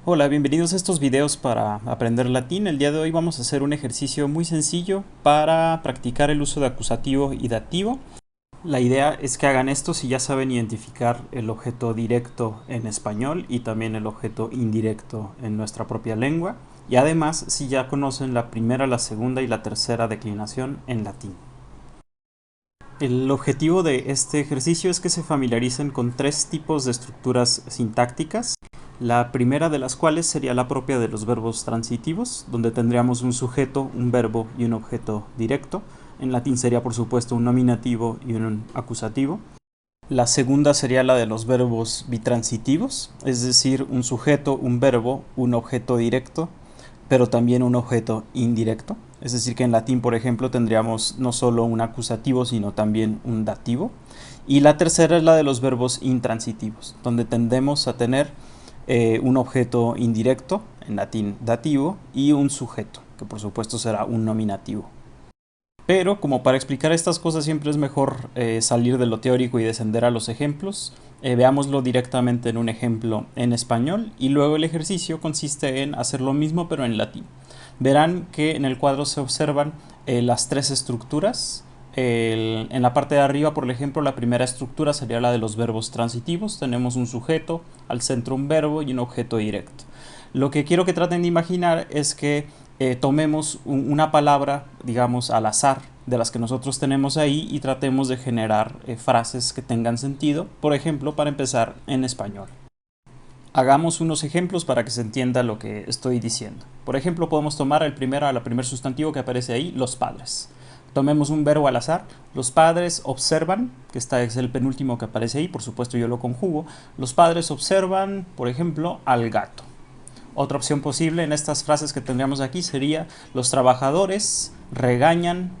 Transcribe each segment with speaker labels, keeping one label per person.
Speaker 1: Hola, bienvenidos a estos videos para aprender latín. El día de hoy vamos a hacer un ejercicio muy sencillo para practicar el uso de acusativo y dativo. La idea es que hagan esto si ya saben identificar el objeto directo en español y también el objeto indirecto en nuestra propia lengua. Y además si ya conocen la primera, la segunda y la tercera declinación en latín. El objetivo de este ejercicio es que se familiaricen con tres tipos de estructuras sintácticas. La primera de las cuales sería la propia de los verbos transitivos, donde tendríamos un sujeto, un verbo y un objeto directo. En latín sería por supuesto un nominativo y un acusativo. La segunda sería la de los verbos bitransitivos, es decir, un sujeto, un verbo, un objeto directo, pero también un objeto indirecto. Es decir, que en latín, por ejemplo, tendríamos no solo un acusativo, sino también un dativo. Y la tercera es la de los verbos intransitivos, donde tendemos a tener un objeto indirecto, en latín dativo, y un sujeto, que por supuesto será un nominativo. Pero como para explicar estas cosas siempre es mejor salir de lo teórico y descender a los ejemplos. Veámoslo directamente en un ejemplo en español y luego el ejercicio consiste en hacer lo mismo pero en latín. Verán que en el cuadro se observan las tres estructuras. En la parte de arriba, por ejemplo, la primera estructura sería la de los verbos transitivos. Tenemos un sujeto, al centro un verbo y un objeto directo. Lo que quiero que traten de imaginar es que tomemos una palabra, digamos, al azar de las que nosotros tenemos ahí y tratemos de generar frases que tengan sentido, por ejemplo, para empezar en español. Hagamos unos ejemplos para que se entienda lo que estoy diciendo. Por ejemplo, podemos tomar el primer sustantivo que aparece ahí, los padres. Tomemos un verbo al azar. Los padres observan, que este es el penúltimo que aparece ahí, por supuesto yo lo conjugo. Los padres observan, por ejemplo, al gato. Otra opción posible en estas frases que tendríamos aquí sería: los trabajadores regañan,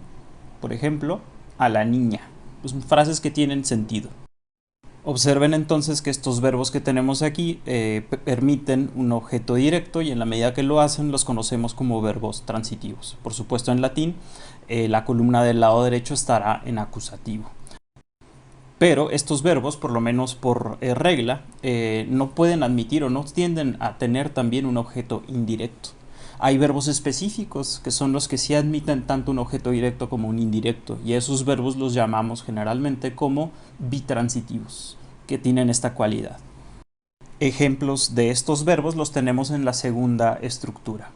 Speaker 1: por ejemplo, a la niña. Pues frases que tienen sentido. Observen entonces que estos verbos que tenemos aquí permiten un objeto directo y en la medida que lo hacen los conocemos como verbos transitivos. Por supuesto en latín la columna del lado derecho estará en acusativo. Pero estos verbos, por lo menos por regla, no pueden admitir o no tienden a tener también un objeto indirecto. Hay verbos específicos que son los que sí admiten tanto un objeto directo como un indirecto, y esos verbos los llamamos generalmente como bitransitivos, que tienen esta cualidad. Ejemplos de estos verbos los tenemos en la segunda estructura.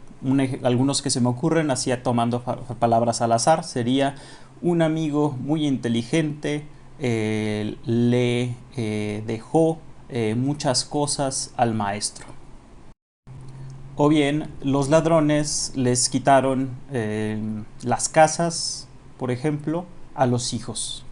Speaker 1: Algunos que se me ocurren, así tomando palabras al azar, sería: un amigo muy inteligente le dejó muchas cosas al maestro. O bien, los ladrones les quitaron las casas, por ejemplo, a los hijos.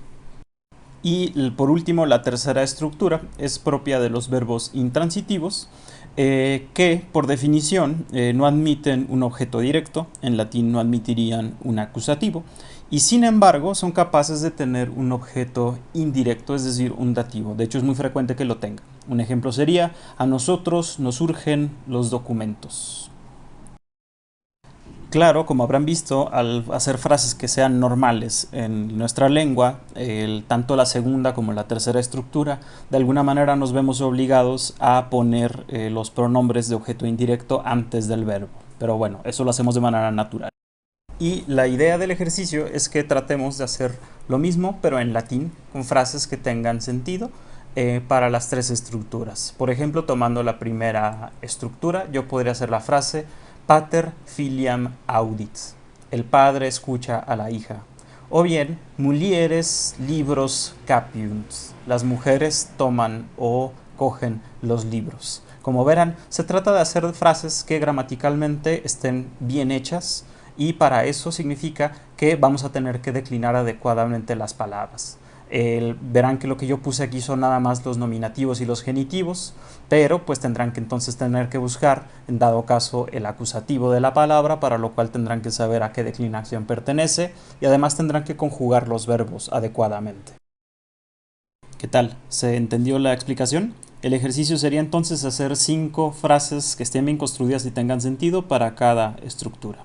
Speaker 1: Y por último, la tercera estructura es propia de los verbos intransitivos, que por definición no admiten un objeto directo. En latín no admitirían un acusativo, y sin embargo son capaces de tener un objeto indirecto, es decir, un dativo. De hecho es muy frecuente que lo tengan. Un ejemplo sería: a nosotros nos urgen los documentos. Claro, como habrán visto, al hacer frases que sean normales en nuestra lengua, tanto la segunda como la tercera estructura, de alguna manera nos vemos obligados a poner los pronombres de objeto indirecto antes del verbo. Pero bueno, eso lo hacemos de manera natural. Y la idea del ejercicio es que tratemos de hacer lo mismo, pero en latín, con frases que tengan sentido para las tres estructuras. Por ejemplo, tomando la primera estructura, yo podría hacer la frase: pater filiam audit. El padre escucha a la hija. O bien, mulieres libros capiunt. Las mujeres toman o cogen los libros. Como verán, se trata de hacer frases que gramaticalmente estén bien hechas, y para eso significa que vamos a tener que declinar adecuadamente las palabras. Verán que lo que yo puse aquí son nada más los nominativos y los genitivos, pero pues tendrán que entonces tener que buscar, en dado caso, el acusativo de la palabra, para lo cual tendrán que saber a qué declinación pertenece, y además tendrán que conjugar los verbos adecuadamente. ¿Qué tal? ¿Se entendió la explicación? El ejercicio sería entonces hacer 5 frases que estén bien construidas y tengan sentido para cada estructura.